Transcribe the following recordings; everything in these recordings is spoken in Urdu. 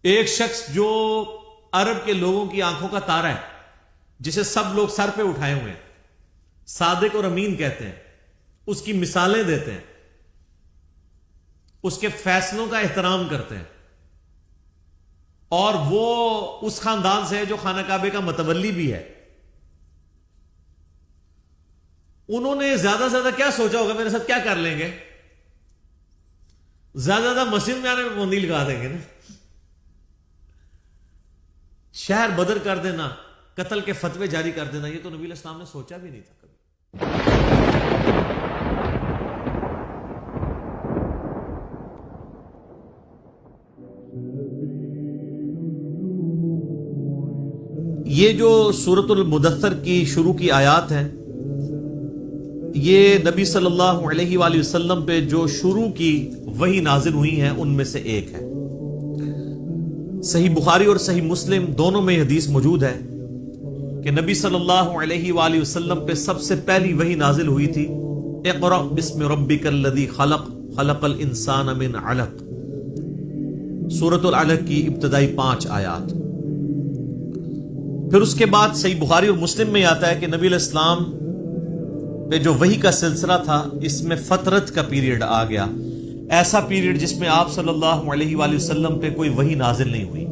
ایک شخص جو عرب کے لوگوں کی آنکھوں کا تارا ہے، جسے سب لوگ سر پہ اٹھائے ہوئے ہیں، صادق اور امین کہتے ہیں، اس کی مثالیں دیتے ہیں، اس کے فیصلوں کا احترام کرتے ہیں، اور وہ اس خاندان سے ہے جو خانہ کعبے کا متولی بھی ہے. انہوں نے زیادہ سے زیادہ کیا سوچا ہوگا میرے ساتھ کیا کر لیں گے؟ زیادہ مسجد میں آنے میں پابندی لگا دیں گے نا. شہر بدر کر دینا، قتل کے فتوے جاری کر دینا، یہ تو نبی علیہ السلام نے سوچا بھی نہیں تھا کبھی. یہ جو سورۃ المدثر کی شروع کی آیات ہیں، یہ نبی صلی اللہ علیہ وآلہ وسلم پہ جو شروع کی وحی نازل ہوئی ہیں ان میں سے ایک ہے. صحیح بخاری اور صحیح مسلم دونوں میں حدیث موجود ہے کہ نبی صلی اللہ علیہ وآلہ وسلم پہ سب سے پہلی وحی نازل ہوئی تھی، اقرأ بسم ربک الذی خلق خلق الانسان من علق، سورۃ العلق کی ابتدائی 5 آیات. پھر اس کے بعد صحیح بخاری اور مسلم میں آتا ہے کہ نبی علیہ السلام پہ جو وحی کا سلسلہ تھا اس میں فترت کا پیریڈ آ گیا، ایسا پیریڈ جس میں آپ صلی اللہ علیہ وآلہ وسلم پہ کوئی وحی نازل نہیں ہوئی،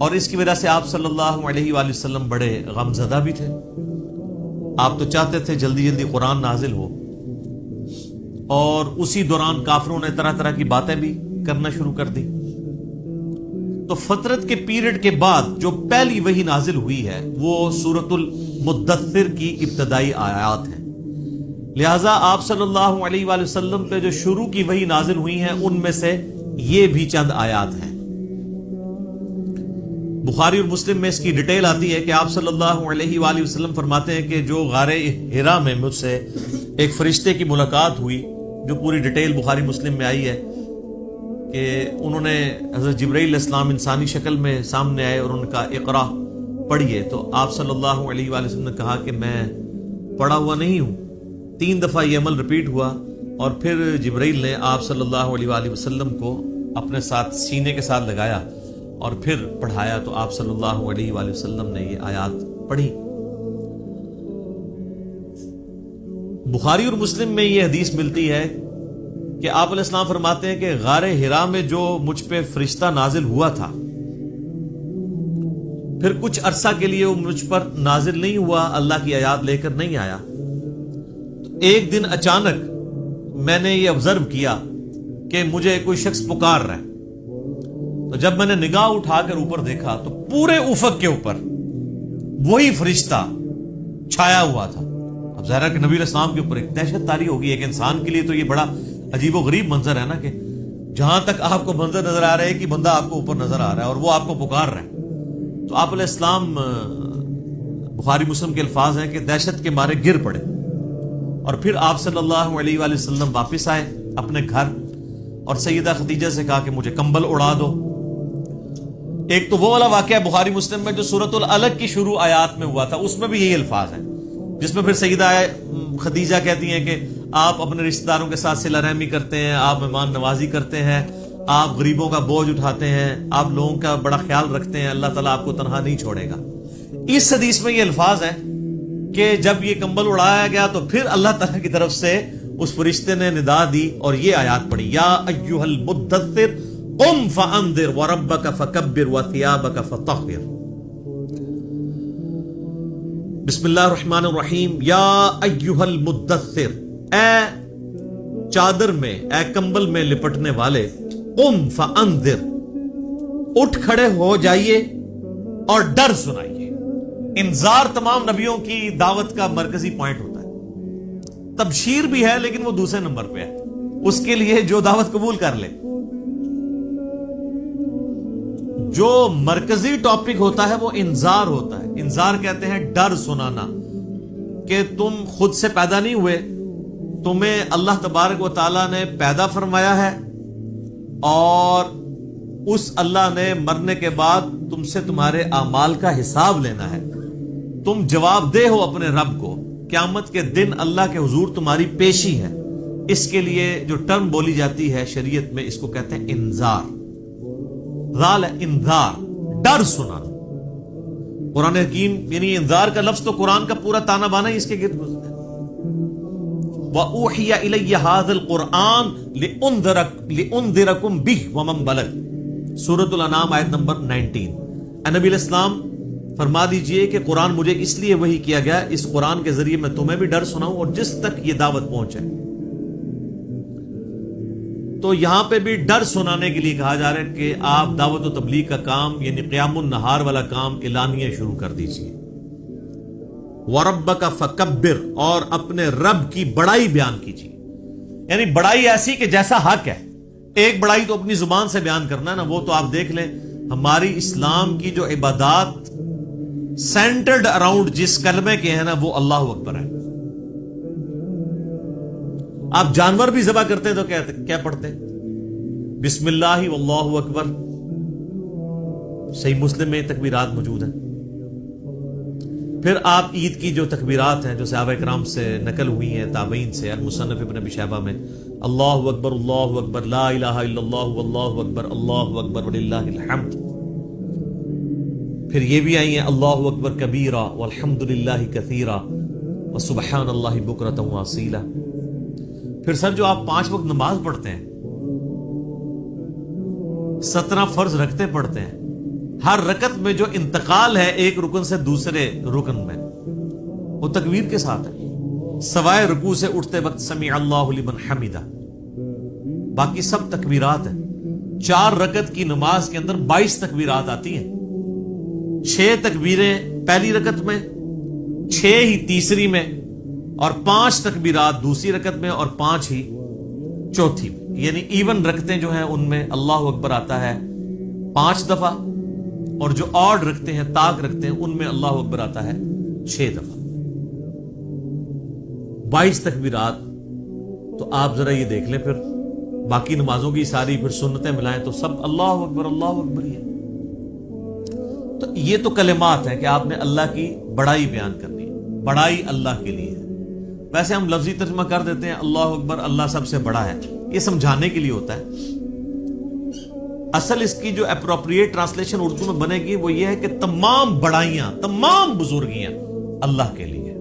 اور اس کی وجہ سے آپ صلی اللہ علیہ وآلہ وسلم بڑے غم زدہ بھی تھے. آپ تو چاہتے تھے جلدی جلدی قرآن نازل ہو، اور اسی دوران کافروں نے طرح طرح کی باتیں بھی کرنا شروع کر دی. تو فترت کے پیریڈ کے بعد جو پہلی وحی نازل ہوئی ہے وہ سورۃ المدثر کی ابتدائی آیات ہیں. لہٰذا آپ صلی اللہ علیہ وآلہ وسلم پہ جو شروع کی وحی نازل ہوئی ہیں ان میں سے یہ بھی چند آیات ہیں. بخاری اور مسلم میں اس کی ڈیٹیل آتی ہے کہ آپ صلی اللہ علیہ وآلہ وسلم فرماتے ہیں کہ جو غار حرا میں مجھ سے ایک فرشتے کی ملاقات ہوئی، جو پوری ڈیٹیل بخاری مسلم میں آئی ہے کہ انہوں نے حضرت جبرائیل علیہ السلام انسانی شکل میں سامنے آئے اور ان کا اقرا پڑھیے، تو آپ صلی اللہ علیہ وآلہ وسلم نے کہا کہ میں پڑھا ہوا نہیں ہوں. 3 دفعہ یہ عمل ریپیٹ ہوا، اور پھر جبرائیل نے آپ صلی اللہ علیہ وآلہ وسلم کو اپنے ساتھ سینے کے ساتھ لگایا اور پھر پڑھایا، تو آپ صلی اللہ علیہ وآلہ وسلم نے یہ آیات پڑھی. بخاری اور مسلم میں یہ حدیث ملتی ہے کہ آپ علیہ السلام فرماتے ہیں کہ غار حرا میں جو مجھ پہ فرشتہ نازل ہوا تھا، پھر کچھ عرصہ کے لیے وہ مجھ پر نازل نہیں ہوا، اللہ کی آیات لے کر نہیں آیا. ایک دن اچانک میں نے یہ آبزرو کیا کہ مجھے کوئی شخص پکار رہا ہے. تو جب میں نے نگاہ اٹھا کر اوپر دیکھا تو پورے افق کے اوپر وہی فرشتہ چھایا ہوا تھا. اب ظاہر ہے کہ نبی علیہ السلام کے اوپر ایک دہشت طاری ہوگی. ایک انسان کے لیے تو یہ بڑا عجیب و غریب منظر ہے نا، کہ جہاں تک آپ کو منظر نظر آ رہا ہے کہ بندہ آپ کو اوپر نظر آ رہا ہے اور وہ آپ کو پکار رہا ہے. تو آپ علیہ السلام، بخاری مسلم کے الفاظ ہیں کہ دہشت کے مارے گر پڑے، اور پھر آپ صلی اللہ علیہ وآلہ وسلم واپس آئے اپنے گھر اور سیدہ خدیجہ سے کہا کہ مجھے کمبل اڑا دو. ایک تو وہ والا واقعہ بخاری مسلم میں جو سورۃ العلق کی شروع آیات میں ہوا تھا، اس میں بھی یہی الفاظ ہیں، جس میں پھر سیدہ خدیجہ کہتی ہیں کہ آپ اپنے رشتہ داروں کے ساتھ صلہ رحمی کرتے ہیں، آپ مہمان نوازی کرتے ہیں، آپ غریبوں کا بوجھ اٹھاتے ہیں، آپ لوگوں کا بڑا خیال رکھتے ہیں، اللہ تعالیٰ آپ کو تنہا نہیں چھوڑے گا. اس حدیث میں یہ الفاظ ہیں کہ جب یہ کمبل اڑایا گیا تو پھر اللہ تعالیٰ کی طرف سے اس فرشتے نے ندا دی اور یہ آیات پڑھی، یا ایھا المدثر قم فانذر وربک فکبر وثیابک فطہر. بسم اللہ الرحمن الرحیم. یا ایھا المدثر، اے چادر میں، اے کمبل میں لپٹنے والے، قم فانذر، اٹھ کھڑے ہو جائیے اور ڈر سنائیے. انذار تمام نبیوں کی دعوت کا مرکزی پوائنٹ ہوتا ہے. تبشیر بھی ہے لیکن وہ دوسرے نمبر پہ ہے، اس کے لیے جو دعوت قبول کر لے. جو مرکزی ٹاپک ہوتا ہے وہ انذار ہوتا ہے. انذار کہتے ہیں ڈر سنانا، کہ تم خود سے پیدا نہیں ہوئے، تمہیں اللہ تبارک و تعالیٰ نے پیدا فرمایا ہے، اور اس اللہ نے مرنے کے بعد تم سے تمہارے اعمال کا حساب لینا ہے. تم جواب دہ ہو اپنے رب کو. قیامت کے دن اللہ کے حضور تمہاری پیشی ہے. اس کے لیے جو ٹرم بولی جاتی ہے شریعت میں، اس کو کہتے ہیں انذار. ذال انذار، ڈر سنانا۔ قرآن حکیم یعنی انذار کا لفظ تو قرآن کا پورا تانا بانا ہی اس کے گرد گزرتا ہے۔ وَأُوحِيَ إِلَيَّ هَذَا الْقُرْآنُ لِأُنذِرَكُمْ بِهِ وَمَنْ بَلَغَ، سورۃ الانعام آیت نمبر 19۔ اے نبی علیہ السلام فرما دیجئے کہ قرآن مجھے اس لیے وحی کیا گیا، اس قرآن کے ذریعے میں تمہیں بھی ڈر سناؤں اور جس تک یہ دعوت پہنچے۔ تو یہاں پہ بھی ڈر سنانے کے لیے کہا جا رہا ہے کہ آپ دعوت و تبلیغ کا کام یعنی قیام النہار والا کام اعلانیہ شروع کر دیجئے۔ وَرَبَّكَ فَكَبِّرْ، اور اپنے رب کی بڑائی بیان کیجیے، یعنی بڑائی ایسی کہ جیسا حق ہے۔ ایک بڑائی تو اپنی زبان سے بیان کرنا ہے نا، وہ تو آپ دیکھ لیں ہماری اسلام کی جو عبادات سینٹرڈ اراؤنڈ جس کلمے کے ہیں نا وہ اللہ اکبر ہے۔ آپ جانور بھی ذبح کرتے ہیں تو کیا پڑھتے ہیں؟ بسم اللہ واللہ اکبر۔ صحیح مسلم میں تکبیرات موجود ہیں۔ پھر آپ عید کی جو تکبیرات ہیں جو صحابہ کرام سے نقل ہوئی ہیں، تابعین سے، المصنف ابن ابی شیبہ میں، اللہ اکبر لا الہ الا اللہ واللہ اکبر وللہ الحمد۔ پھر یہ بھی آئی ہیں اللہ اکبر کبیرہ والحمد للہ کثیرہ وسبحان اللہ بکرۃ واصیلہ۔ پھر سر جو آپ 5 وقت نماز پڑھتے ہیں، 17 فرض رکھتے پڑھتے ہیں، ہر رکعت میں جو انتقال ہے ایک رکن سے دوسرے رکن میں وہ تکبیر کے ساتھ ہے، سوائے رکوع سے اٹھتے وقت سمیع اللہ لمن حمدہ، باقی سب تکبیرات ہیں۔ 4 رکعت کی نماز کے اندر 22 تکبیرات آتی ہیں، 6 تکبیریں پہلی رکعت میں، 6 ہی تیسری میں، اور 5 تکبیرات دوسری رکعت میں اور 5 ہی چوتھی میں، یعنی ایون رکھتے جو ہیں ان میں اللہ اکبر آتا ہے 5 دفعہ، اور جو آڈ رکھتے ہیں تاک رکھتے ہیں ان میں اللہ اکبر آتا ہے 6 دفعہ۔ 22 تکبیرات۔ تو آپ ذرا یہ دیکھ لیں، پھر باقی نمازوں کی ساری پھر سنتیں ملائیں تو سب اللہ اکبر ہی ہے۔ تو یہ تو کلمات ہیں کہ آپ نے اللہ کی بڑائی بیان کرنی ہے، بڑائی اللہ کے لیے ہے۔ ویسے ہم لفظی ترجمہ کر دیتے ہیں اللہ اکبر، اللہ سب سے بڑا ہے، یہ سمجھانے کے لیے ہوتا ہے۔ اصل اس کی جو اپروپریٹ ٹرانسلیشن اردو میں بنے گی وہ یہ ہے کہ تمام بڑائیاں، تمام بزرگیاں اللہ کے لیے۔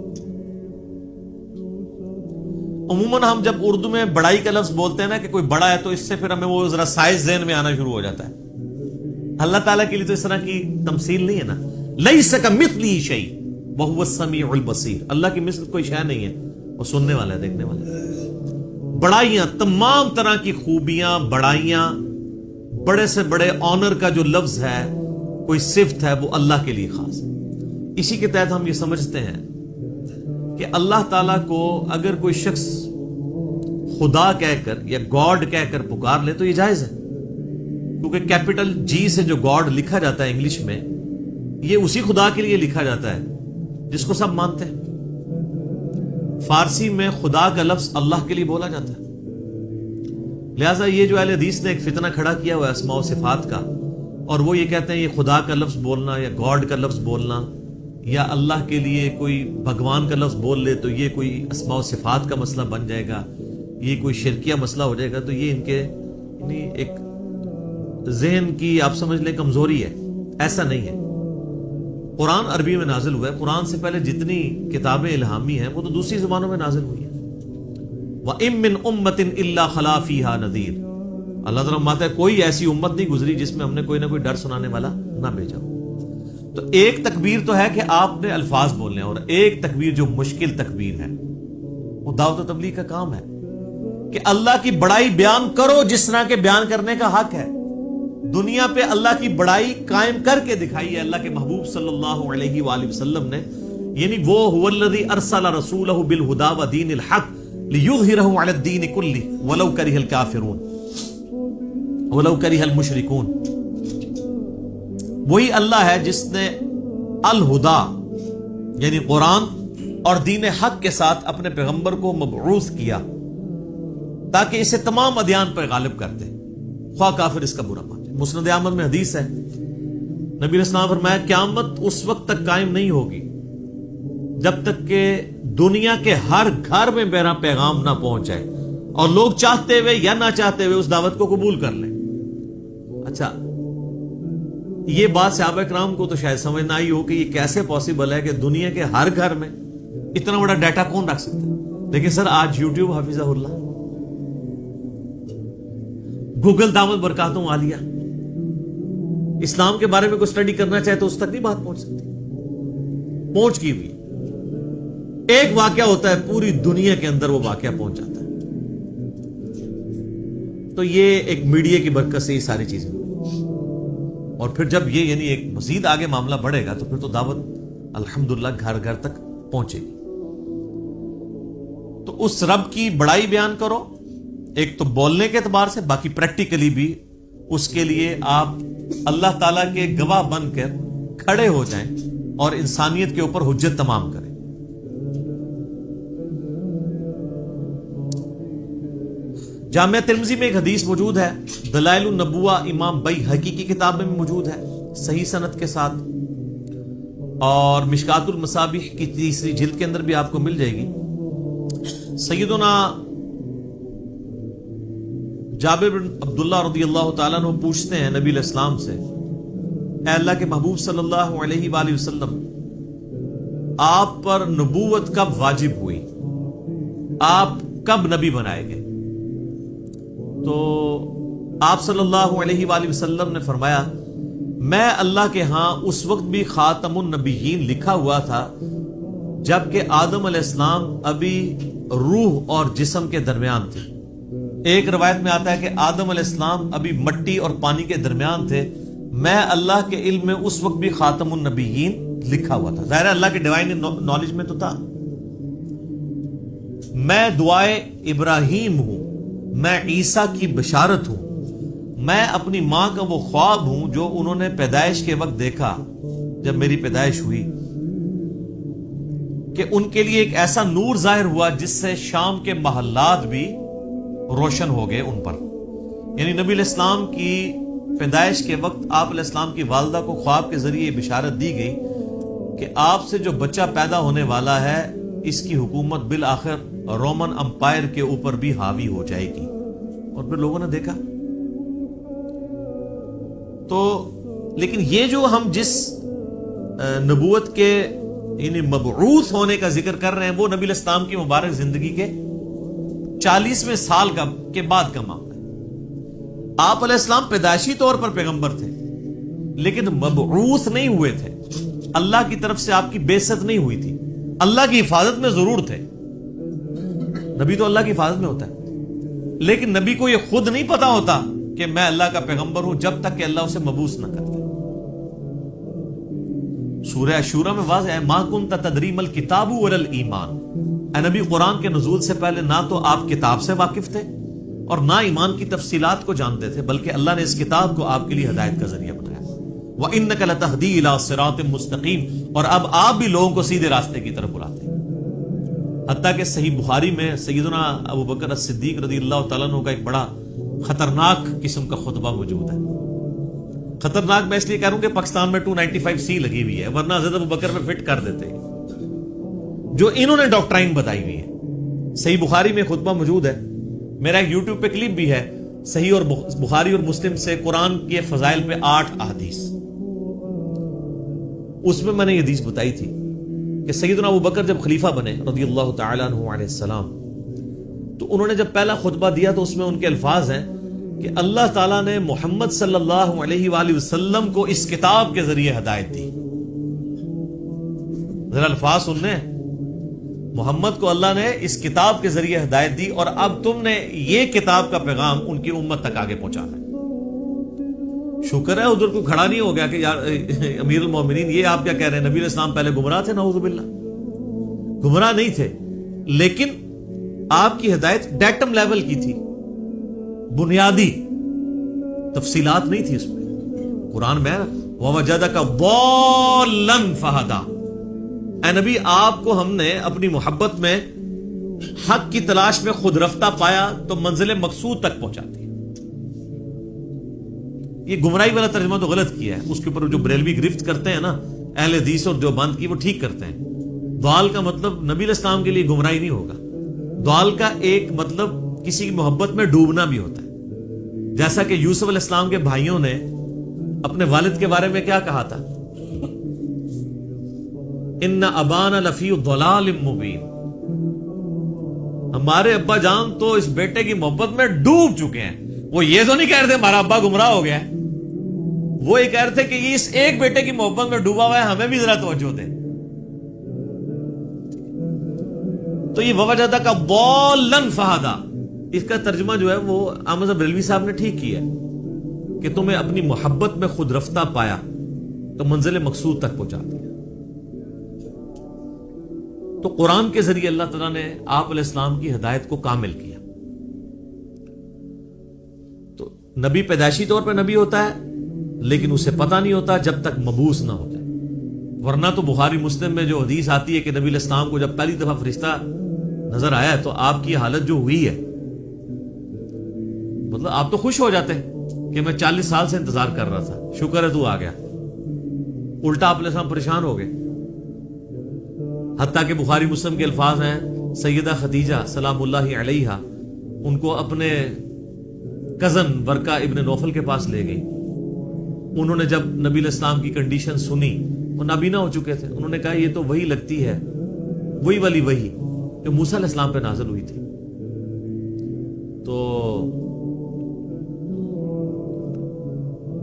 عموماً ہم جب اردو میں بڑائی کا لفظ بولتے ہیں نا کہ کوئی بڑا ہے تو اس سے پھر ہمیں وہ ذرا سائز ذہن میں آنا شروع ہو جاتا ہے۔ اللہ تعالیٰ کے لیے تو اس طرح کی تمثیل نہیں ہے نا، لیس کمثلہ شیء وہو السمیع البصیر، اللہ کی مثل کوئی شے نہیں ہے، وہ سننے والا ہے، دیکھنے والا ہے۔ بڑائیاں، تمام طرح کی خوبیاں، بڑائیاں، بڑے سے بڑے آنر کا جو لفظ ہے، کوئی صفت ہے، وہ اللہ کے لیے خاص ہے۔ اسی کے تحت ہم یہ سمجھتے ہیں کہ اللہ تعالیٰ کو اگر کوئی شخص خدا کہہ کر یا گاڈ کہہ کر پکار لے تو یہ جائز ہے، کیونکہ کیپٹل جی سے جو گاڈ لکھا جاتا ہے انگلش میں، یہ اسی خدا کے لیے لکھا جاتا ہے جس کو سب مانتے ہیں۔ فارسی میں خدا کا لفظ اللہ کے لیے بولا جاتا ہے، لہٰذا یہ جو اہل حدیث نے ایک فتنہ کھڑا کیا ہوا ہے اسماء و صفات کا، اور وہ یہ کہتے ہیں یہ خدا کا لفظ بولنا یا گاڈ کا لفظ بولنا یا اللہ کے لیے کوئی بھگوان کا لفظ بول لے تو یہ کوئی اسماء و صفات کا مسئلہ بن جائے گا، یہ کوئی شرکیہ مسئلہ ہو جائے گا۔ تو یہ ان کے یعنی ایک ذہن کی آپ سمجھ لیں کمزوری ہے، ایسا نہیں ہے۔ قرآن عربی میں نازل ہوا ہے، قرآن سے پہلے جتنی کتابیں الہامی ہیں وہ تو دوسری زبانوں میں نازل ہوئی ہیں۔ وَإِن مِّنْ أُمَّةٍ إِلَّا خَلَا فِيهَا نَذِيرٌ، اللہ تعالیٰ فرماتا ہے کوئی ایسی امت نہیں گزری جس میں ہم نے کوئی نہ کوئی ڈر سنانے والا نہ بھیجا ہو۔ تو ایک تکبیر تو ہے کہ آپ نے الفاظ بولنے ہیں، اور ایک تکبیر جو مشکل تکبیر ہے وہ دعوت و تبلیغ کا کام ہے کہ اللہ کی بڑائی بیان کرو جس طرح کے بیان کرنے کا حق ہے۔ دنیا پہ اللہ کی بڑائی قائم کر کے دکھائی ہے اللہ کے محبوب صلی اللہ علیہ وآلہ وسلم نے، یعنی وہ هو الذی ارسل رسولہ بالہدی ودین الحق لیظہرہ علی الدین کلہ ولو کرہ الکافرون ولو کرہ المشرکون۔ وہی اللہ ہے جس نے الہدا یعنی قرآن اور دین حق کے ساتھ اپنے پیغمبر کو مبعوث کیا تاکہ اسے تمام ادیان پر غالب کر دے، خواہ کافر اس کا برا مانے۔ مسند احمد میں حدیث ہے، نبی علیہ السلام فرمایا قیامت اس وقت تک قائم نہیں ہوگی جب تک کہ دنیا کے ہر گھر میں میرا پیغام نہ پہنچ جائے اور لوگ چاہتے ہوئے یا نہ چاہتے ہوئے اس دعوت کو قبول کر لیں۔ اچھا، یہ بات صحابہ کرام کو تو شاید سمجھ نہ آئی ہو کہ یہ کیسے پاسبل ہے کہ دنیا کے ہر گھر میں اتنا بڑا ڈیٹا کون رکھ سکتا ہے. لیکن سر آج یوٹیوب حافظہ اللہ، گوگل دامت برکاتوں عالیہ، اسلام کے بارے میں کوئی اسٹڈی کرنا چاہے تو اس تک نہیں بات پہنچ سکتی. پہنچ کی بھی ایک واقعہ ہوتا ہے پوری دنیا کے اندر وہ واقعہ پہنچ جاتا ہے. تو یہ ایک میڈیا کی برکت سے یہ ساری چیزیں، اور پھر جب یہ یعنی ایک مزید آگے معاملہ بڑھے گا تو پھر تو دعوت الحمدللہ گھر گھر تک پہنچے گی. تو اس رب کی بڑائی بیان کرو، ایک تو بولنے کے اعتبار سے، باقی پریکٹیکلی بھی اس کے لیے آپ اللہ تعالیٰ کے گواہ بن کر کھڑے ہو جائیں اور انسانیت کے اوپر حجت تمام کریں. جامعہ ترمذی میں ایک حدیث موجود ہے، دلائل النبوہ امام بیہقی کی کتاب میں بھی موجود ہے صحیح سند کے ساتھ، اور مشکات المصابیح کی 3 جلد کے اندر بھی آپ کو مل جائے گی. سیدنا جابر بن عبداللہ رضی اللہ تعالیٰ عنہ پوچھتے ہیں نبی علیہ السلام سے، اے اللہ کے محبوب صلی اللہ علیہ وآلہ وسلم، آپ پر نبوت کب واجب ہوئی؟ آپ کب نبی بنائے گئے؟ تو آپ صلی اللہ علیہ وآلہ وسلم نے فرمایا، میں اللہ کے ہاں اس وقت بھی خاتم النبیین لکھا ہوا تھا جبکہ آدم علیہ السلام ابھی روح اور جسم کے درمیان تھے. ایک روایت میں آتا ہے کہ آدم علیہ السلام ابھی مٹی اور پانی کے درمیان تھے، میں اللہ کے علم میں اس وقت بھی خاتم النبیین لکھا ہوا تھا. ظاہر اللہ کے ڈیوائن نالج میں تو تھا. میں دعائے ابراہیم ہوں، میں عیسیٰ کی بشارت ہوں، میں اپنی ماں کا وہ خواب ہوں جو انہوں نے پیدائش کے وقت دیکھا جب میری پیدائش ہوئی، کہ ان کے لیے ایک ایسا نور ظاہر ہوا جس سے شام کے محلات بھی روشن ہو گئے ان پر. یعنی نبی علیہ السلام کی پیدائش کے وقت آپ علیہ السلام کی والدہ کو خواب کے ذریعے بشارت دی گئی کہ آپ سے جو بچہ پیدا ہونے والا ہے اس کی حکومت بالآخر رومن امپائر کے اوپر بھی حاوی ہو جائے گی. اور پھر لوگوں نے دیکھا. تو لیکن یہ جو ہم جس نبوت کے یعنی مبعوث ہونے کا ذکر کر رہے ہیں وہ نبی علیہ السلام کی مبارک زندگی کے 40ویں سال کے بعد کا معاملہ ہے. آپ علیہ السلام پیدائشی طور پر پیغمبر تھے لیکن مبعوث نہیں ہوئے تھے. اللہ کی طرف سے آپ کی بعثت نہیں ہوئی تھی. اللہ کی حفاظت میں ضرور تھے. نبی تو اللہ کی حفاظت میں ہوتا ہے، لیکن نبی کو یہ خود نہیں پتا ہوتا کہ میں اللہ کا پیغمبر ہوں جب تک کہ اللہ اسے مبعوث نہ کرتا. سورہ شورى میں واضح ہے، ما كنت تدری ما الکتاب ولا الایمان. اے نبی، قرآن کے نزول سے پہلے نہ تو آپ کتاب سے واقف تھے اور نہ ایمان کی تفصیلات کو جانتے تھے، بلکہ اللہ نے اس کتاب کو آپ کے لیے ہدایت کا ذریعہ بنایا. وَإِنَّكَ لَتَهْدِي إِلَىٰ صِرَاطٍ مُسْتَقِيمٍ، اور اب آپ بھی لوگوں کو سیدھے راستے کی طرف بلاتے ہیں. حتیٰ کہ صحیح بخاری میں سیدنا ابو بکر الصدیق رضی اللہ تعالیٰ عنہ کا ایک بڑا خطرناک قسم کا خطبہ موجود ہے. خطرناک میں اس لیے کہہ رہا ہوں کہ پاکستان میں 295C لگی ہوئی ہے، ورنہ حضرت ابو بکر میں فٹ کر دیتے ہیں جو انہوں نے ڈاکٹرائن بتائی ہوئی ہے. صحیح بخاری میں خطبہ موجود ہے، میرا ایک یوٹیوب پہ کلپ بھی ہے، صحیح اور بخاری اور مسلم سے قرآن کے فضائل پہ 8 احادیث. اس میں نے یہ حدیث بتائی تھی کہ سیدنا ابو بکر جب خلیفہ بنے رضی اللہ تعالیٰ عنہ علیہ السلام، تو انہوں نے جب پہلا خطبہ دیا تو اس میں ان کے الفاظ ہیں کہ اللہ تعالیٰ نے محمد صلی اللہ علیہ وآلہ وسلم کو اس کتاب کے ذریعے ہدایت دی. ذرا الفاظ سننے، محمد کو اللہ نے اس کتاب کے ذریعے ہدایت دی اور اب تم نے یہ کتاب کا پیغام ان کی امت تک آگے پہنچانا ہے. شکر ہے ادھر کوئی کھڑا نہیں ہو گیا کہ یار امیر المومنین یہ آپ کیا کہہ رہے ہیں. نبی علیہ السلام پہلے گمراہ تھے، نعوذ باللہ. گمراہ نہیں تھے، لیکن آپ کی ہدایت ڈیٹم لیول کی تھی، بنیادی تفصیلات نہیں تھی اس میں. قرآن میں وَوَجَدَكَ ضَالًّا فَهَدَىٰ، اے نبی آپ کو ہم نے اپنی محبت میں حق کی تلاش میں خود رفتہ پایا تو منزل مقصود تک پہنچاتی ہے. یہ گمراہی والا ترجمہ تو غلط کیا ہے، اس کے اوپر جو بریلوی گرفت کرتے ہیں نا اہل حدیث اور دیوبند کی، وہ ٹھیک کرتے ہیں. ضال کا مطلب نبی علیہ السلام کے لیے گمراہی نہیں ہوگا. ضال کا ایک مطلب کسی کی محبت میں ڈوبنا بھی ہوتا ہے، جیسا کہ یوسف علیہ السلام کے بھائیوں نے اپنے والد کے بارے میں کیا کہا تھا؟ ان ابانا لفی ضلال مبین، ہمارے ابا جان تو اس بیٹے کی محبت میں ڈوب چکے ہیں. وہ یہ تو نہیں کہہ رہے تھے ہمارا ابا گمراہ ہو گیا ہے، وہ یہ کہہ رہے تھے کہ یہ اس ایک بیٹے کی محبت میں ڈوبا ہوا ہے، ہمیں بھی ذرا توجہ دیں. تو یہ ووجدہ کا ضالن فہدا، اس کا ترجمہ جو ہے وہ احمد بریلوی صاحب نے ٹھیک کیا ہے کہ تمہیں اپنی محبت میں خود رفتہ پایا تو منزل مقصود تک پہنچا دیا. تو قرآن کے ذریعے اللہ تعالیٰ نے آپ علیہ السلام کی ہدایت کو کامل کیا. تو نبی پیدائشی طور پہ نبی ہوتا ہے لیکن اسے پتہ نہیں ہوتا جب تک مبعوث نہ ہو جائے. ورنہ تو بخاری مسلم میں جو حدیث آتی ہے کہ نبی علیہ السلام کو جب پہلی دفعہ فرشتہ نظر آیا ہے تو آپ کی حالت جو ہوئی ہے، مطلب آپ تو خوش ہو جاتے ہیں کہ میں 40 سال سے انتظار کر رہا تھا، شکر ہے تو آ گیا. الٹا آپ علیہ السلام پریشان ہو گئے. حتیٰ کہ بخاری مسلم کے الفاظ ہیں، سیدہ خدیجہ سلام اللہ علیہا ان کو اپنے کزن ورقہ ابن نوفل کے پاس لے گئی. انہوں نے جب نبی علیہ السلام کی کنڈیشن سنی، وہ نابینا ہو چکے تھے، انہوں نے کہا یہ تو وہی لگتی ہے، وہی والی وہی جو موسیٰ علیہ السلام پہ نازل ہوئی تھی. تو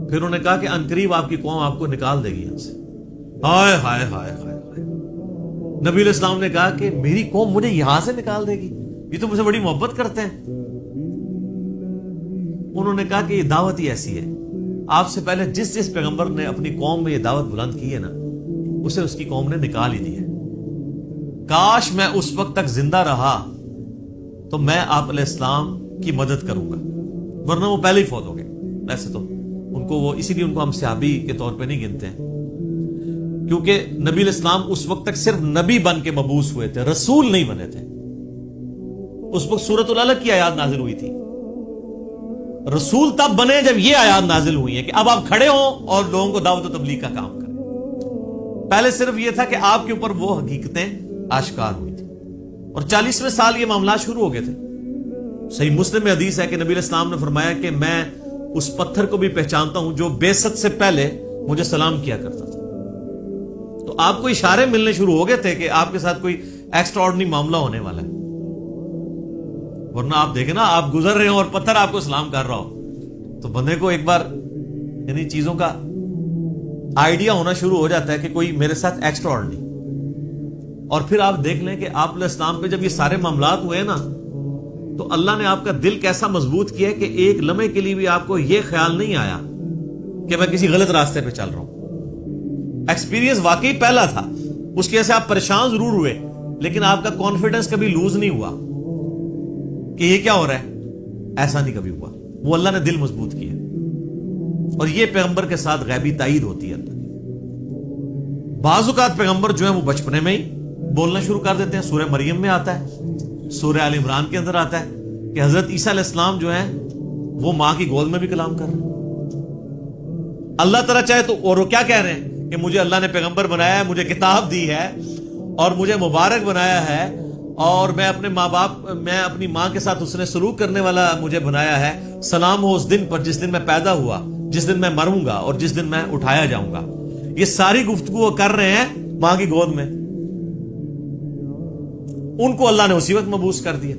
پھر انہوں نے کہا کہ عنقریب آپ کی قوم آپ کو نکال دے گی یہاں سے. ہائے ہائے ہائے ہائے. نبی علیہ السلام نے کہا کہ میری قوم مجھے یہاں سے نکال دے گی، یہ تو مجھ سے بڑی محبت کرتے ہیں. انہوں نے کہا کہ یہ دعوت ہی ایسی ہے، آپ سے پہلے جس جس پیغمبر نے اپنی قوم میں یہ دعوت بلند کی ہے نا، اسے اس کی قوم نے نکال ہی دی ہے. کاش میں اس وقت تک زندہ رہا تو میں آپ علیہ السلام کی مدد کروں گا، ورنہ وہ پہلے ہی فوت ہو گئے. ویسے تو ان کو وہ اسی لیے ان کو ہم صحابی کے طور پہ نہیں گنتے ہیں، کیونکہ نبی علیہ السلام اس وقت تک صرف نبی بن کے مبعوث ہوئے تھے، رسول نہیں بنے تھے. اس وقت سورۃ العلق کی آیات نازل ہوئی تھی. رسول تب بنے جب یہ آیات نازل ہوئی ہیں کہ اب آپ کھڑے ہوں اور لوگوں کو دعوت و تبلیغ کا کام کریں. پہلے صرف یہ تھا کہ آپ کے اوپر وہ حقیقتیں آشکار ہوئی تھی، اور 40ویں سال یہ معاملات شروع ہو گئے تھے. صحیح مسلم میں حدیث ہے کہ نبی علیہ السلام نے فرمایا کہ میں اس پتھر کو بھی پہچانتا ہوں جو بعثت سے پہلے مجھے سلام کیا کرتا تھا. تو آپ کو اشارے ملنے شروع ہو گئے تھے کہ آپ کے ساتھ کوئی ایکسٹرا آرڈنری معاملہ ہونے والا ہے. ورنہ آپ دیکھیں نا، آپ گزر رہے ہو اور پتھر آپ کو سلام کر رہا ہو تو بندے کو ایک بار انہی چیزوں کا آئیڈیا ہونا شروع ہو جاتا ہے کہ کوئی میرے ساتھ ایکسٹرا آرڈنری. اور پھر آپ دیکھ لیں کہ آپ علیہ السلام پہ جب یہ سارے معاملات ہوئے نا تو اللہ نے آپ کا دل کیسا مضبوط کیا کہ ایک لمحے کے لیے بھی آپ کو یہ خیال نہیں آیا کہ میں کسی غلط راستے پہ چل رہا ہوں. ایکسپیرینس واقعی پہلا تھا، اس کی وجہ سے آپ پریشان ضرور ہوئے لیکن آپ کا کانفیڈنس کبھی لوز نہیں ہوا کہ یہ کیا ہو رہا ہے. ایسا نہیں کبھی ہوا. وہ اللہ نے دل مضبوط کیا. اور یہ پیغمبر کے ساتھ غیبی تائید ہوتی ہے اللہ کی. بعض اوقات پیغمبر جو ہیں وہ بچپنے میں ہی بولنا شروع کر دیتے ہیں. سورہ مریم میں آتا ہے، سورہ آل عمران کے اندر آتا ہے کہ حضرت عیسیٰ علیہ السلام جو ہیں وہ ماں کی گود میں بھی کلام کر رہے ہیں. اللہ تعالیٰ چاہے تو، اور وہ کیا کہہ رہے ہیں کہ مجھے اللہ نے پیغمبر بنایا ہے، مجھے کتاب دی ہے اور مجھے مبارک بنایا ہے، اور میں اپنے ماں باپ، میں اپنی ماں کے ساتھ اس نے سلوک کرنے والا مجھے بنایا ہے. سلام ہو اس دن پر جس دن میں پیدا ہوا، جس دن میں مروں گا اور جس دن میں اٹھایا جاؤں گا. یہ ساری گفتگو کر رہے ہیں ماں کی گود میں. ان کو اللہ نے اسی وقت مبعوث کر دیا.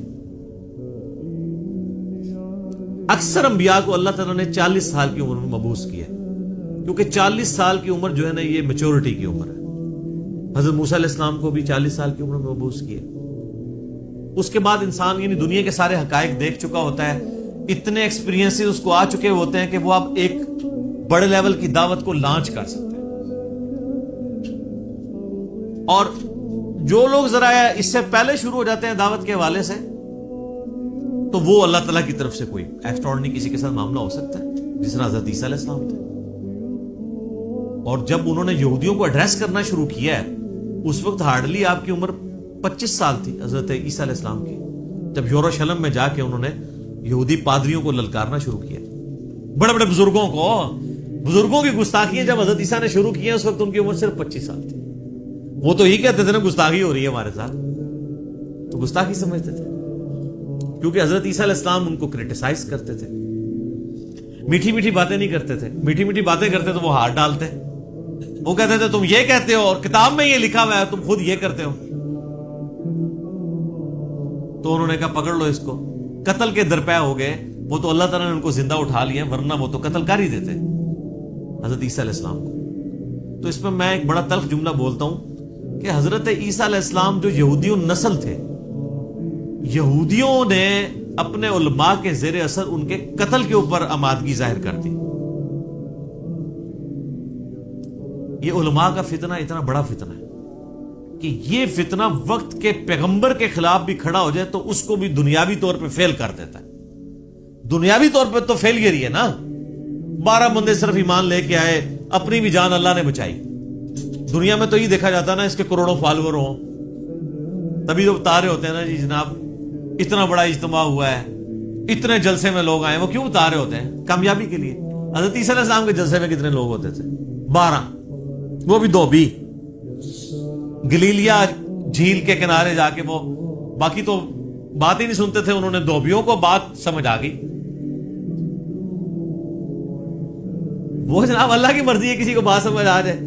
اکثر انبیاء کو اللہ تعالیٰ نے 40 سال کی عمر میں مبعوث کیا، کیونکہ 40 سال کی عمر جو ہے نا یہ میچورٹی کی عمر ہے. حضرت موسیٰ علیہ السلام کو بھی 40 سال کی عمر میں مبعوث کیا. اس کے بعد انسان یعنی دنیا کے سارے حقائق دیکھ چکا ہوتا ہے، اتنے ایکسپیرینس اس کو آ چکے ہوتے ہیں کہ وہ اب ایک بڑے لیول کی دعوت کو لانچ کر سکتے ہیں. اور جو لوگ ذرا اس سے پہلے شروع ہو جاتے ہیں دعوت کے حوالے سے تو وہ اللہ تعالیٰ کی طرف سے کوئی ایکسٹراڈنری کسی کے ساتھ معاملہ ہو سکتا ہے، جس طرح حضرت عیسیٰ علیہ السلام تھے. اور جب انہوں نے یہودیوں کو ایڈریس کرنا شروع کیا ہے اس وقت ہارڈلی آپ کی عمر 25 سال تھی حضرت عیسیٰ علیہ السلام کی، جب یروشلم میں جا کے انہوں نے یہودی پادریوں کو للکارنا شروع کیا. بڑے بڑے بزرگوں کی گستاخیاں جب حضرت عیسیٰ نے شروع کی ہیں اس وقت ان کی عمر صرف 25 سال تھی. وہ تو ہی کہتے تھے نا گستاخی ہو رہی ہے ہمارے ساتھ، تو گستاخی سمجھتے تھے کیونکہ حضرت عیسیٰ علیہ السلام ان کو کرٹیسائز کرتے تھے. میٹھی میٹھی باتیں نہیں کرتے تھے. میٹھی میٹھی باتیں کرتے تو وہ ہاتھ ڈالتے. وہ کہتے تھے تم یہ کہتے ہو اور کتاب میں یہ لکھا ہوا ہے, تم خود یہ کرتے ہو. تو انہوں نے کہا پکڑ لو اس کو. قتل کے درپے ہو گئے. وہ تو اللہ تعالیٰ نے ان کو زندہ اٹھا لیا, ورنہ وہ تو قتل کر ہی دیتے حضرت عیسیٰ علیہ السلام کو. تو اس میں میں ایک بڑا تلخ جملہ بولتا ہوں کہ حضرت عیسیٰ علیہ السلام جو یہودیوں نسل تھے, یہودیوں نے اپنے علماء کے زیر اثر ان کے قتل کے اوپر آمادگی ظاہر کر دی. یہ علماء کا فتنہ اتنا بڑا فتنہ ہے کہ یہ فتنہ وقت کے پیغمبر کے خلاف بھی کھڑا ہو جائے تو اس کو بھی دنیاوی طور پہ فیل کر دیتا ہے. دنیاوی طور پہ تو فیلئر ہی ہے نا. 12 بندے صرف ایمان لے کے آئے, اپنی بھی جان اللہ نے بچائی. دنیا میں تو یہ دیکھا جاتا نا اس کے کروڑوں فالوور ہوں, تبھی تو بتا رہے ہوتے ہیں نا جی جناب اتنا بڑا اجتماع ہوا ہے, اتنے جلسے میں لوگ آئے. وہ کیوں بتا رہے ہوتے ہیں؟ کامیابی کے لیے. حضرت عیسیٰ علیہ السلام کے جلسے میں کتنے لوگ ہوتے تھے؟ 12, وہ بھی 2 بھی گلیلیا جھیل کے کنارے جا کے. وہ باقی تو بات ہی نہیں سنتے تھے, انہوں نے دھوبیوں کو بات سمجھ آ گئی. وہ جناب اللہ کی مرضی ہے کسی کو بات سمجھ آ جائے.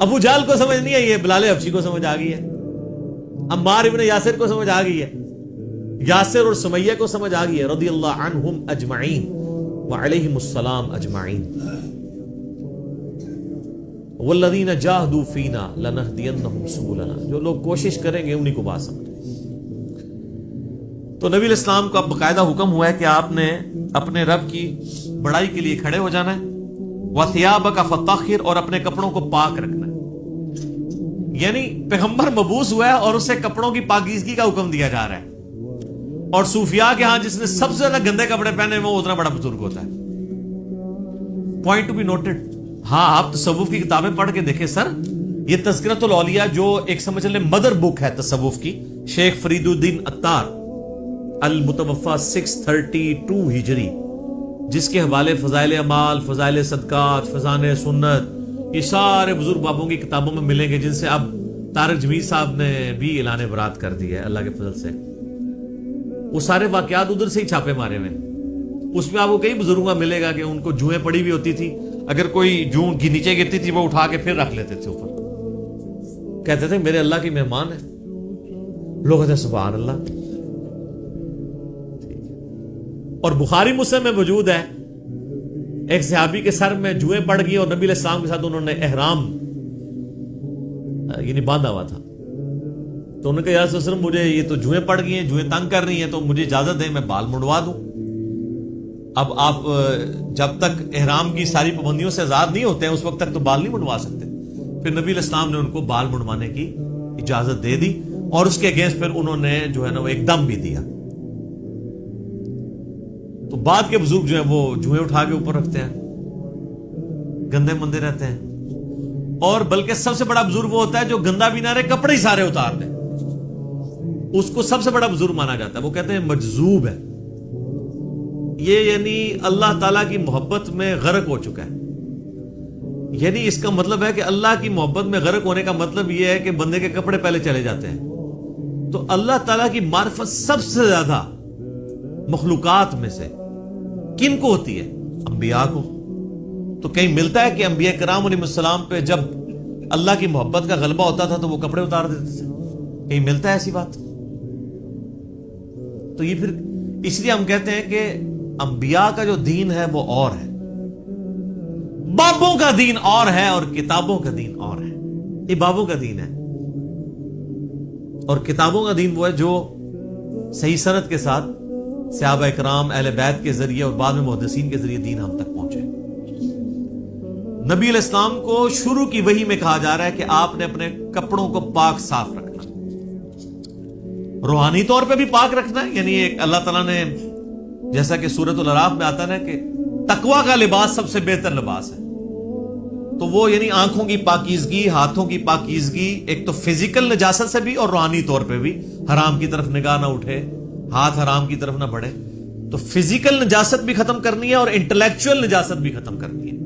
ابو جہل کو سمجھ نہیں آئی ہے, بلال حبشی کو سمجھ آ گئی ہے, عمار ابن یاسر کو سمجھ آ گئی ہے, یاسر اور سمیہ کو سمجھ آ گئی ہے, رضی اللہ عنہم اجمعین وعلیہم السلام اجمعین. والذین جاہدوا فینا لنہدینہم سبلنا, جو لوگ کوشش کریں گے انہی کو بات سمجھیں. تو نبی علیہ السلام کا باقاعدہ حکم ہوا ہے کہ آپ نے اپنے رب کی بڑائی کے لیے کھڑے ہو جانا ہے. وَثِيَابَكَ فَطَهِّرْ, اور اپنے کپڑوں کو پاک رکھنا ہے. یعنی پیغمبر مبعوث ہوا ہے اور اسے کپڑوں کی پاکیزگی کا حکم دیا جا رہا ہے. اور صوفیاء کے ہاں جس نے سب سے زیادہ گندے کپڑے پہنے وہ اتنا بڑا بزرگ ہوتا ہے. Point to be noted. ہاں آپ تصوف کی کتابیں پڑھ کے دیکھیں سر, یہ تذکرۃ الاولیاء جو ایک سمجھ لیں مدر بک ہے تصوف کی, شیخ فرید الدین عطار المتوفا 632 ہجری, جس کے حوالے فضائل اعمال, فضائل صدقات, فضائل سنت, یہ سارے بزرگ بابوں کی کتابوں میں ملیں گے, جن سے اب طارق جمیل صاحب نے بھی اعلان برات کر دی ہے اللہ کے فضل سے. وہ سارے واقعات ادھر سے ہی چھاپے مارے ہوئے. اس میں آپ کو کئی بزرگوں کا ملے گا کہ ان کو جوئیں پڑی بھی ہوتی تھی, اگر کوئی جو نیچے گرتی تھی وہ اٹھا کے پھر رکھ لیتے تھے اوپر, کہتے تھے میرے اللہ کی مہمان ہے. لوگ کہتے ہیں سبحان اللہ. اور بخاری مسلم میں موجود ہے ایک صحابی کے سر میں جوئیں پڑ گئی اور نبی علیہ السلام کے ساتھ انہوں نے احرام یعنی باندھا ہوا تھا. تو انہوں نے کہا یا رسول اللہ مجھے یہ تو جوئیں پڑ گئی ہیں, جوئیں تنگ کر رہی ہیں, تو مجھے اجازت دیں میں بال منڈوا دوں. اب آپ جب تک احرام کی ساری پابندیوں سے آزاد نہیں ہوتے ہیں اس وقت تک تو بال نہیں منڈوا سکتے. پھر نبی علیہ السلام نے ان کو بال منڈوانے کی اجازت دے دی اور اس کے اگینسٹ پھر انہوں نے جو ہے نا وہ ایک دم بھی دیا. تو بعد کے بزرگ جو ہیں وہ جوئیں اٹھا کے اوپر رکھتے ہیں, گندے مندے رہتے ہیں. اور بلکہ سب سے بڑا بزرگ وہ ہوتا ہے جو گندا بھی نہ رہے, کپڑے ہی سارے اتار دے, اس کو سب سے بڑا بزرگ مانا جاتا ہے. وہ کہتے ہیں مجذوب ہے یہ, یعنی اللہ تعالیٰ کی محبت میں غرق ہو چکا ہے. یعنی اس کا مطلب ہے کہ اللہ کی محبت میں غرق ہونے کا مطلب یہ ہے کہ بندے کے کپڑے پہلے چلے جاتے ہیں. تو اللہ تعالیٰ کی معرفت سب سے زیادہ مخلوقات میں سے کن کو ہوتی ہے؟ انبیاء کو. تو کہیں ملتا ہے کہ انبیاء کرام علیہ السلام پہ جب اللہ کی محبت کا غلبہ ہوتا تھا تو وہ کپڑے اتار دیتے تھے؟ کہیں ملتا ہے ایسی بات؟ تو یہ پھر اس لیے ہم کہتے ہیں کہ انبیاء کا جو دین ہے وہ اور ہے, بابوں کا دین اور ہے, اور کتابوں کا دین اور ہے. یہ بابوں کا دین ہے اور کتابوں کا دین وہ ہے جو صحیح سند کے ساتھ صحابہ اکرام اہل بیت کے ذریعے اور بعد میں محدثین کے ذریعے دین ہم تک پہنچے. نبی علیہ السلام کو شروع کی وحی میں کہا جا رہا ہے کہ آپ نے اپنے کپڑوں کو پاک صاف رکھنا, روحانی طور پہ بھی پاک رکھنا ہے. یعنی ایک اللہ تعالیٰ نے جیسا کہ سورۃ الاعراف میں آتا ہے کہ تقویٰ کا لباس سب سے بہتر لباس ہے. تو وہ یعنی آنکھوں کی پاکیزگی, ہاتھوں کی پاکیزگی, ایک تو فزیکل نجاست سے بھی اور روحانی طور پہ بھی, حرام کی طرف نگاہ نہ اٹھے, ہاتھ حرام کی طرف نہ بڑھے. تو فزیکل نجاست بھی ختم کرنی ہے اور انٹلیکچوئل نجاست بھی ختم کرنی ہے.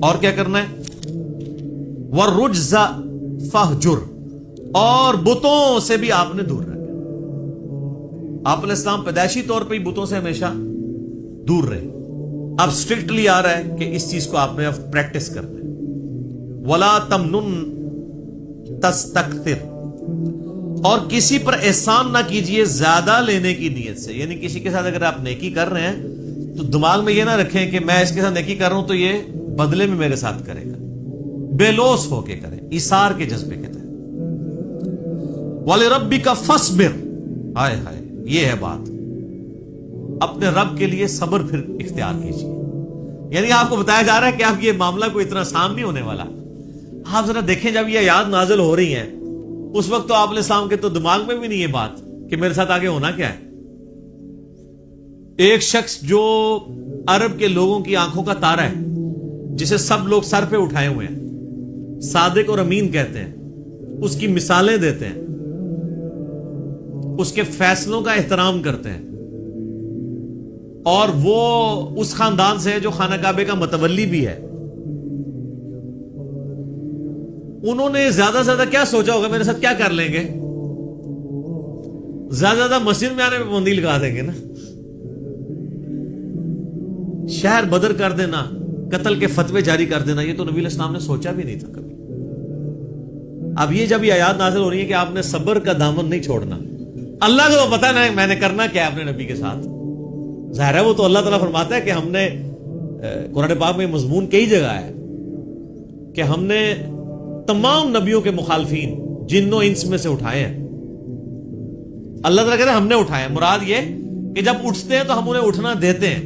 اور کیا کرنا ہے؟ وَالرُّجْزَ فَاهْجُرْ, اور بتوں سے بھی آپ نے دور رہنا. آپ علیہ السلام پیدائشی طور پہ ہی بتوں سے ہمیشہ دور رہے. اب اسٹرکٹلی آ رہا ہے کہ اس چیز کو آپ نے اب پریکٹس کرنا ہے. وَلَا تَمْنُن تَسْتَكْثِرْ، اور کسی پر احسان نہ کیجئے زیادہ لینے کی نیت سے. یعنی کسی کے ساتھ اگر آپ نیکی کر رہے ہیں تو دماغ میں یہ نہ رکھیں کہ میں اس کے ساتھ نیکی کر رہا ہوں تو یہ بدلے میں میرے ساتھ کرے گا. بے لوث ہو کے کریں، ایثار کے جذبے کے تحت. وَلِرَبِّكَ فَاصْبِرْ، ہائے ہائے یہ ہے بات. اپنے رب کے لیے صبر پھر اختیار کیجیے. یعنی آپ کو بتایا جا رہا ہے کہ آپ یہ معاملہ کوئی اتنا آسان نہیں ہونے والا. آپ ذرا دیکھیں جب یہ آیات نازل ہو رہی ہیں اس وقت تو آپ علیہ السلام کے تو دماغ میں بھی نہیں یہ بات کہ میرے ساتھ آگے ہونا کیا ہے. ایک شخص جو عرب کے لوگوں کی آنکھوں کا تارا ہے، جسے سب لوگ سر پہ اٹھائے ہوئے ہیں، صادق اور امین کہتے ہیں، اس کی مثالیں دیتے ہیں، اس کے فیصلوں کا احترام کرتے ہیں، اور وہ اس خاندان سے ہے جو خانہ کعبے کا متولی بھی ہے. انہوں نے زیادہ سے زیادہ کیا سوچا ہوگا میرے ساتھ کیا کر لیں گے؟ زیادہ سے زیادہ مسجد میں آنے میں پابندی لگا دیں گے نا، شہر بدر کر دینا، قتل کے فتوے جاری کر دینا. یہ تو نبی علیہ السلام نے سوچا بھی نہیں تھا کبھی. اب یہ جب یہ آیات نازل ہو رہی ہے کہ آپ نے صبر کا دامن نہیں چھوڑنا. اللہ کو پتا ہے میں نے کرنا کیا ہے اپنے نبی کے ساتھ. ظاہر ہے وہ تو اللہ تعالیٰ فرماتا ہے کہ ہم نے قرآن پاک میں مضمون کئی جگہ ہے کہ ہم نے تمام نبیوں کے مخالفین جن و انس میں سے اٹھائے ہیں. اللہ تعالیٰ کہتے ہیں ہم نے اٹھائے ہیں. مراد یہ کہ جب اٹھتے ہیں تو ہم انہیں اٹھنا دیتے ہیں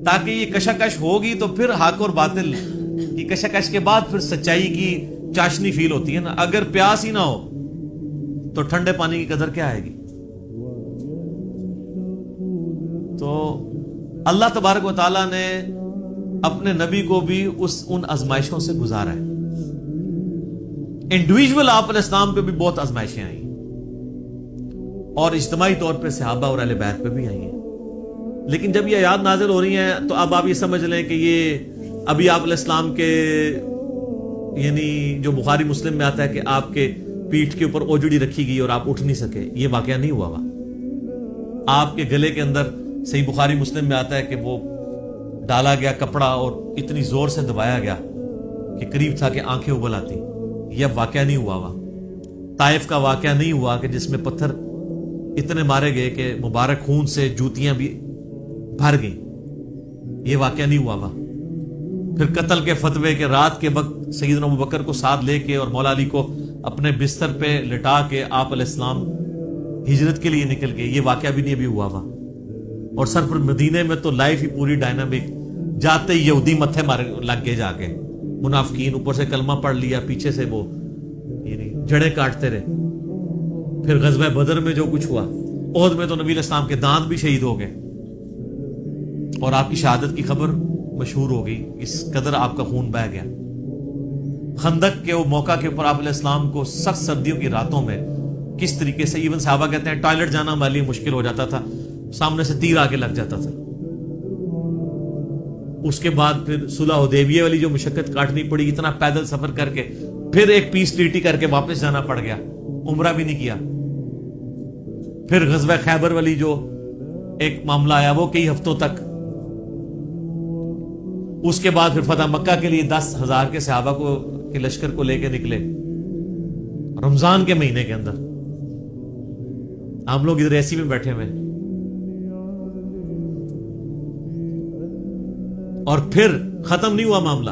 تاکہ یہ کشاکش ہوگی تو پھر حق اور باطل کی کشاکش کے بعد پھر سچائی کی چاشنی فیل ہوتی ہے نا. اگر پیاس ہی نہ ہو تو ٹھنڈے پانی کی قدر کیا آئے گی؟ تو اللہ تبارک و تعالیٰ نے اپنے نبی کو بھی ان آزمائشوں سے گزارا ہے. انڈیویجول آپ علیہ السلام پہ بھی بہت آزمائشیں آئی اور اجتماعی طور پہ صحابہ اور اہل بیت پہ بھی آئی ہیں. لیکن جب یہ آیات نازل ہو رہی ہیں تو اب آپ یہ سمجھ لیں کہ یہ ابھی آپ علیہ السلام کے یعنی جو بخاری مسلم میں آتا ہے کہ آپ کے پیٹھ کے اوپر اوجڑی رکھی گئی اور آپ اٹھ نہیں سکے، یہ واقعہ نہیں ہوا. آپ کے گلے کے اندر صحیح بخاری مسلم میں آتا ہے کہ وہ ڈالا گیا کپڑا اور اتنی زور سے دبایا گیا کہ قریب تھا کہ آنکھیں ابل آتی. یہ واقعہ نہیں ہوا. طائف کا واقعہ نہیں ہوا کہ جس میں پتھر اتنے مارے گئے کہ مبارک خون سے جوتیاں بھی بھر گئیں. یہ واقعہ نہیں ہوا. پھر قتل کے فتوے کے رات کے وقت سیدنا ابوبکر کو ساتھ لے کے اور مولا علی کو اپنے بستر پہ لٹا کے آپ علیہ السلام ہجرت کے لیے نکل گئے. یہ واقعہ بھی نہیں ابھی ہوا. اور سر پر مدینے میں تو لائف ہی پوری ڈائنامک. جاتے ہی یہودی متھے مارے لگ گئے، جا کے منافقین اوپر سے کلمہ پڑھ لیا، پیچھے سے وہ یعنی جڑیں کاٹتے رہے. پھر غزوہ بدر میں جو کچھ ہوا، احد میں تو نبی علیہ السلام کے دانت بھی شہید ہو گئے اور آپ کی شہادت کی خبر مشہور ہو گئی. اس قدر آپ کا خون بہہ گیا. خندق کے وہ موقع کے اوپر آپ علیہ السلام کو سخت سردیوں کی راتوں میں کس طریقے سے ایون صحابہ کہتے ہیں ٹوائلٹ جانا ہمارے لیے مشکل ہو جاتا تھا، سامنے سے تیر آگے لگ جاتا تھا. اس کے بعد پھر صلح حدیبیہ والی جو مشقت کاٹنی پڑی، اتنا پیدل سفر کر کے، پھر ایک پیس ٹریٹی کر کے واپس جانا پڑ گیا، عمرہ بھی نہیں کیا. پھر غزوہ خیبر والی جو ایک معاملہ آیا وہ کئی ہفتوں تک. اس کے بعد پھر فتح مکہ کے لیے 10,000 کے صحابہ کو کے لشکر کو لے کے نکلے رمضان کے مہینے کے اندر. ہم لوگ ادھر ایسی میں بیٹھے ہوئے. اور پھر ختم نہیں ہوا معاملہ.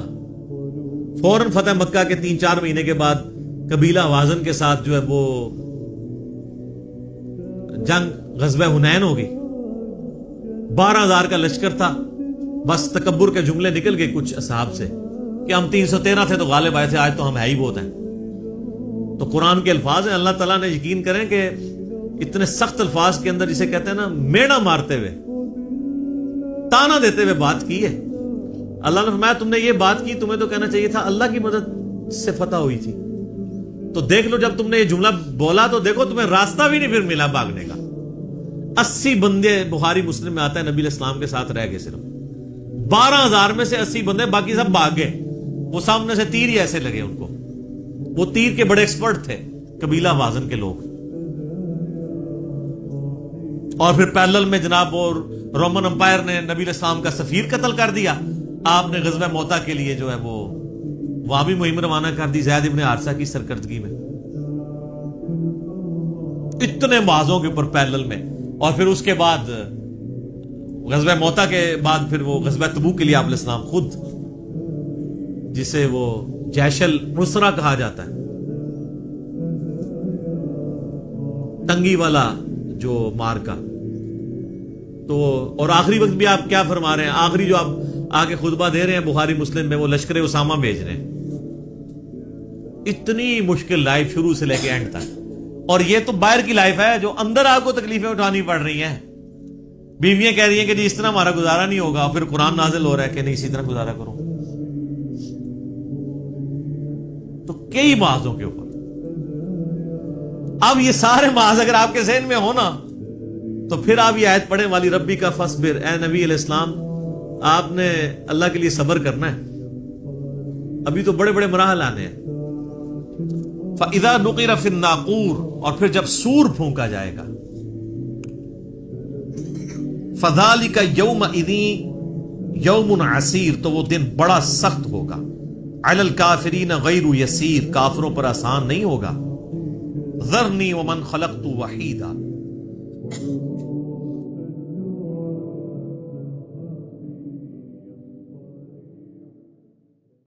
فوراً فتح مکہ کے 3-4 مہینے کے بعد قبیلہ حوازن کے ساتھ جو ہے وہ جنگ غزوہ حنین ہو گئی. 12,000 کا لشکر تھا. بس تکبر کے جملے نکل گئے کچھ اصحاب سے کہ ہم 313 تھے تو غالب آئے تھے، آج تو ہم ہے ہی بہت ہیں. تو قرآن کے الفاظ ہیں. اللہ تعالیٰ نے یقین کریں کہ اتنے سخت الفاظ کے اندر جسے کہتے ہیں نا میڑا مارتے ہوئے، تانا دیتے ہوئے بات کی ہے. اللہ نے فرمایا تم نے یہ بات کی، تمہیں تو کہنا چاہیے تھا اللہ کی مدد سے فتح ہوئی تھی. تو دیکھ لو جب تم نے یہ جملہ بولا تو دیکھو تمہیں راستہ بھی نہیں پھر ملا بھاگنے کا. 80 بندے بخاری مسلم میں آتا ہے نبی علیہ السلام کے ساتھ رہ گئے. صرف 12,000 میں سے 80 بندے، باقی سب بھاگ گئے. وہ سامنے سے تیر ہی ایسے لگے ان کو. وہ تیر کے بڑے ایکسپرٹ تھے قبیلہ وازن کے لوگ. اور پھر پیرلل میں جناب وہ رومن امپائر نے نبی علیہ السلام کا سفیر قتل کر دیا. آپ نے غزوہ موتا کے لیے جو ہے وہ وہاں بھی مہم روانہ کر دی زید ابن حارثہ کی سرکردگی میں. اتنے معاذوں کے اوپر پیرلل میں. اور پھر اس کے بعد غزوہ موتا کے بعد پھر وہ غزوہ تبوک کے لیے آپ علیہ السلام خود، جسے وہ جیش العسرہ کہا جاتا ہے، تنگی والا جو مارکا. تو اور آخری وقت بھی آپ کیا فرما رہے ہیں؟ آخری جو آپ آگے خطبہ دے رہے ہیں بخاری مسلم میں، وہ لشکر اسامہ بھیج رہے ہیں. اتنی مشکل لائف شروع سے لے کے اینڈ تک. اور یہ تو باہر کی لائف ہے، جو اندر آپ کو تکلیفیں اٹھانی پڑ رہی ہیں. بیویاں کہہ رہی ہیں کہ جی اس طرح ہمارا گزارا نہیں ہوگا، پھر قرآن نازل ہو رہا ہے کہ نہیں اسی طرح گزارا کرو. تو کئی معاذوں کے اوپر. اب یہ سارے معاذ اگر آپ کے ذہن میں ہو نا، تو پھر آپ یہ آیت پڑھیں والی ربی کا فصبر. اے نبی علیہ السلام، آپ نے اللہ کے لیے صبر کرنا ہے. ابھی تو بڑے بڑے مراحل آنے ہیں. فَإِذَا نُقِرَ فِي النَّاقُورِ، اور پھر جب سور پھونکا جائے گا. فَذَلِكَ يَوْمَئِذٍ يَوْمٌ عَسِيرٌ، تو وہ دن بڑا سخت ہوگا. عَلَى الْكَافِرِينَ غَيْرُ يَسِيرٌ، کافروں پر آسان نہیں ہوگا. ذَرْنِي وَمَنْ خَلَقْتُ وَحِيدًا،